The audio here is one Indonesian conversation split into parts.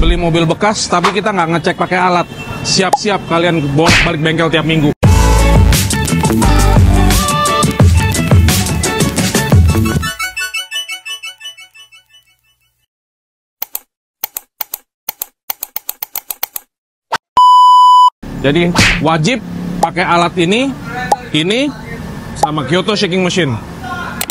beli mobil bekas tapi kita nggak ngecek pakai alat. Siap-siap kalian bolak-balik bengkel tiap minggu. Jadi wajib pakai alat ini sama Kyoto Shaking Machine.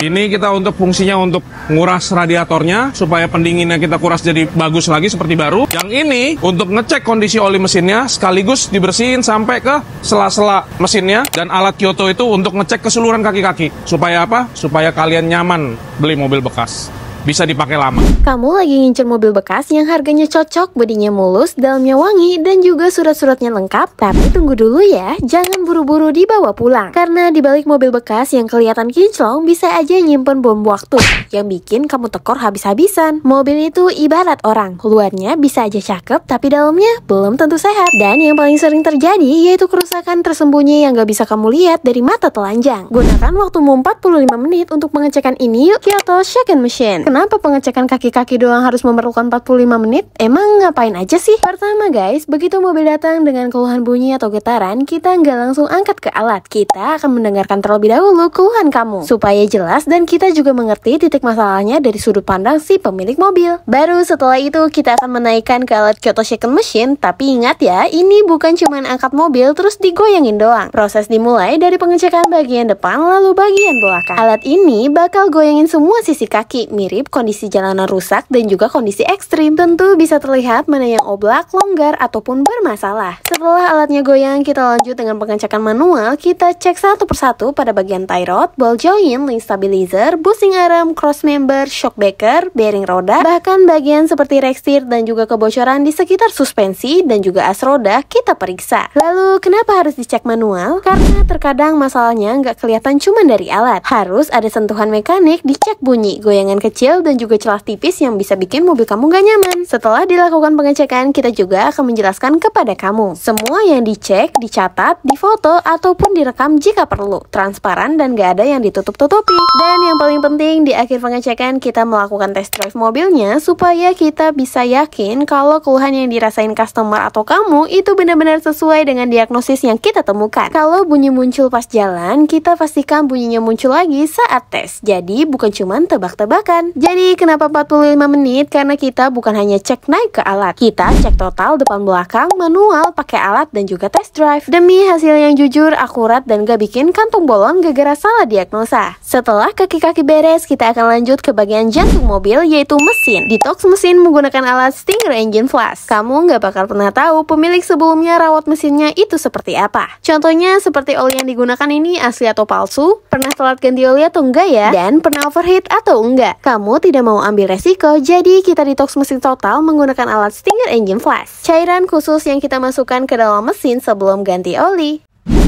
Ini kita untuk fungsinya untuk nguras radiatornya supaya pendinginnya kita kuras jadi bagus lagi seperti baru. Yang ini untuk ngecek kondisi oli mesinnya sekaligus dibersihin sampai ke sela-sela mesinnya. Dan alat Kyoto itu untuk ngecek keseluruhan kaki-kaki. Supaya apa? Supaya kalian nyaman beli mobil bekas. Bisa dipakai lama. Kamu lagi ngincer mobil bekas yang harganya cocok, bodinya mulus, dalamnya wangi, dan juga surat-suratnya lengkap? Tapi tunggu dulu ya, jangan buru-buru dibawa pulang. Karena di balik mobil bekas yang kelihatan kinclong bisa aja nyimpen bom waktu yang bikin kamu tekor habis-habisan. Mobil itu ibarat orang, luarnya bisa aja cakep, tapi dalamnya belum tentu sehat. Dan yang paling sering terjadi yaitu kerusakan tersembunyi yang gak bisa kamu lihat dari mata telanjang. Gunakan waktumu 45 menit untuk pengecekan ini yuk, Kyoto Shaking Machine. Kenapa pengecekan kaki-kaki doang harus memerlukan 45 menit? Emang ngapain aja sih? Pertama guys, begitu mobil datang dengan keluhan bunyi atau getaran, kita nggak langsung angkat ke alat. Kita akan mendengarkan terlebih dahulu keluhan kamu, supaya jelas dan kita juga mengerti titik masalahnya dari sudut pandang si pemilik mobil. Baru setelah itu kita akan menaikkan ke alat Kyoto Shaking Machine. Tapi ingat ya, ini bukan cuma angkat mobil terus digoyangin doang. Proses dimulai dari pengecekan bagian depan lalu bagian belakang. Alat ini bakal goyangin semua sisi kaki, mirip kondisi jalanan rusak dan juga kondisi ekstrim. Tentu bisa terlihat mana yang oblak, longgar, ataupun bermasalah. Setelah alatnya goyang, kita lanjut dengan pengecekan manual. Kita cek satu persatu pada bagian tie rod, ball joint, link stabilizer, bushing arm, cross member, shock breaker, bearing roda, bahkan bagian seperti rekstir dan juga kebocoran di sekitar suspensi dan juga as roda kita periksa. Lalu kenapa harus dicek manual? Karena terkadang masalahnya nggak kelihatan cuma dari alat. Harus ada sentuhan mekanik, dicek bunyi, goyangan kecil, dan juga celah tipis yang bisa bikin mobil kamu gak nyaman. Setelah dilakukan pengecekan, kita juga akan menjelaskan kepada kamu semua yang dicek, dicatat, difoto, ataupun direkam jika perlu. Transparan dan gak ada yang ditutup-tutupi. Dan yang paling penting, di akhir pengecekan kita melakukan test drive mobilnya supaya kita bisa yakin kalau keluhan yang dirasain customer atau kamu itu benar-benar sesuai dengan diagnosis yang kita temukan. Kalau bunyi muncul pas jalan, kita pastikan bunyinya muncul lagi saat tes. Jadi bukan cuma tebak-tebakan. Jadi kenapa 45 menit? Karena kita bukan hanya cek naik ke alat, kita cek total depan belakang, manual, pakai alat, dan juga test drive. Demi hasil yang jujur, akurat, dan gak bikin kantong bolong gara-gara salah diagnosa. Setelah kaki-kaki beres, kita akan lanjut ke bagian jantung mobil, yaitu mesin. Detox mesin menggunakan alat Stinger Engine Flush. Kamu gak bakal pernah tahu pemilik sebelumnya rawat mesinnya itu seperti apa. Contohnya seperti oli yang digunakan ini asli atau palsu, pernah telat ganti oli atau enggak ya, dan pernah overheat atau enggak. Kamu tidak mau ambil resiko, jadi kita detox mesin total menggunakan alat Stinger Engine Flush. Cairan khusus yang kita masukkan ke dalam mesin sebelum ganti oli.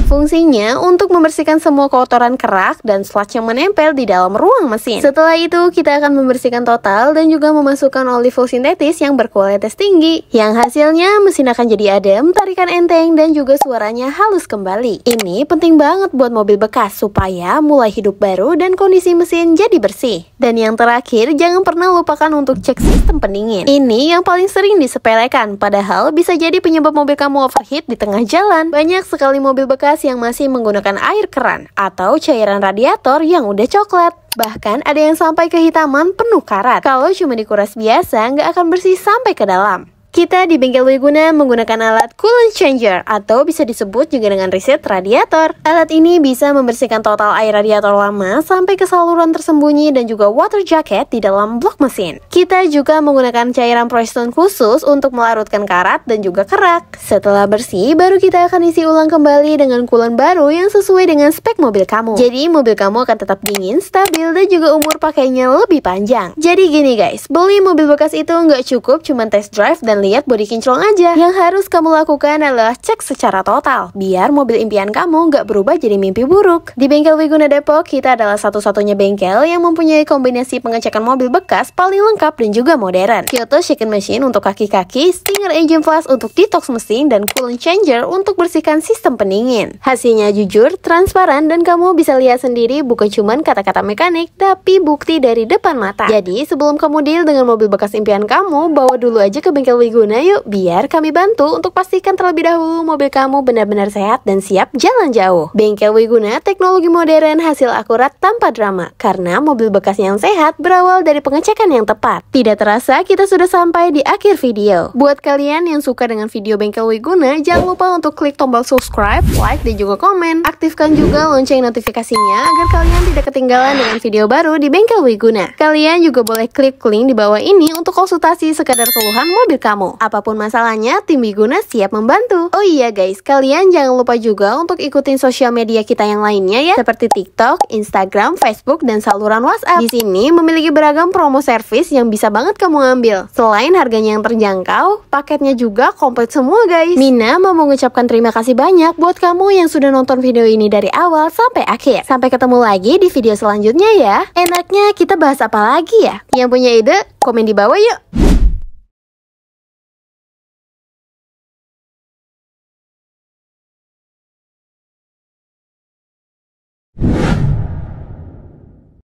Fungsinya untuk membersihkan semua kotoran kerak dan sludge yang menempel di dalam ruang mesin. Setelah itu, kita akan membersihkan total dan juga memasukkan oli full sintetis yang berkualitas tinggi. Yang hasilnya mesin akan jadi adem, tarikan enteng, dan juga suaranya halus kembali. Ini penting banget buat mobil bekas supaya mulai hidup baru dan kondisi mesin jadi bersih. Dan yang terakhir, jangan pernah lupakan untuk cek sistem pendingin. Ini yang paling sering disepelekan, padahal bisa jadi penyebab mobil kamu overheat di tengah jalan. Banyak sekali mobil bekas yang masih menggunakan air keran atau cairan radiator yang udah coklat. Bahkan ada yang sampai kehitaman penuh karat. Kalau cuma dikuras biasa, nggak akan bersih sampai ke dalam. Kita di bengkel Wiguna menggunakan alat coolant changer atau bisa disebut juga dengan reset radiator. Alat ini bisa membersihkan total air radiator lama sampai ke saluran tersembunyi dan juga water jacket di dalam blok mesin. Kita juga menggunakan cairan Prestone khusus untuk melarutkan karat dan juga kerak. Setelah bersih, baru kita akan isi ulang kembali dengan coolant baru yang sesuai dengan spek mobil kamu. Jadi mobil kamu akan tetap dingin, stabil, dan juga umur pakainya lebih panjang. Jadi gini guys, beli mobil bekas itu nggak cukup cuma test drive dan lihat bodi kinclong aja. Yang harus kamu lakukan adalah cek secara total, biar mobil impian kamu nggak berubah jadi mimpi buruk. Di bengkel Wiguna Depok, kita adalah satu-satunya bengkel yang mempunyai kombinasi pengecekan mobil bekas paling lengkap dan juga modern. Kyoto Shaking Machine untuk kaki-kaki, Stinger Engine Flush untuk detox mesin, dan coolant changer untuk bersihkan sistem pendingin. Hasilnya jujur, transparan, dan kamu bisa lihat sendiri bukan cuman kata-kata mekanik, tapi bukti dari depan mata. Jadi sebelum kamu deal dengan mobil bekas impian kamu, bawa dulu aja ke bengkel Wiguna Wiguna yuk, biar kami bantu untuk pastikan terlebih dahulu mobil kamu benar-benar sehat dan siap jalan jauh. Bengkel Wiguna, teknologi modern, hasil akurat tanpa drama. Karena mobil bekas yang sehat berawal dari pengecekan yang tepat. Tidak terasa kita sudah sampai di akhir video. Buat kalian yang suka dengan video Bengkel Wiguna, jangan lupa untuk klik tombol subscribe, like, dan juga komen. Aktifkan juga lonceng notifikasinya agar kalian tidak ketinggalan dengan video baru di Bengkel Wiguna. Kalian juga boleh klik link di bawah ini untuk konsultasi sekadar keluhan mobil kamu. Apapun masalahnya, tim Wiguna siap membantu. Oh iya guys, kalian jangan lupa juga untuk ikutin sosial media kita yang lainnya ya, seperti TikTok, Instagram, Facebook, dan saluran WhatsApp. Di sini memiliki beragam promo service yang bisa banget kamu ambil. Selain harganya yang terjangkau, paketnya juga komplit semua guys. Mina mau mengucapkan terima kasih banyak buat kamu yang sudah nonton video ini dari awal sampai akhir. Sampai ketemu lagi di video selanjutnya ya. Enaknya kita bahas apa lagi ya? Yang punya ide, komen di bawah yuk.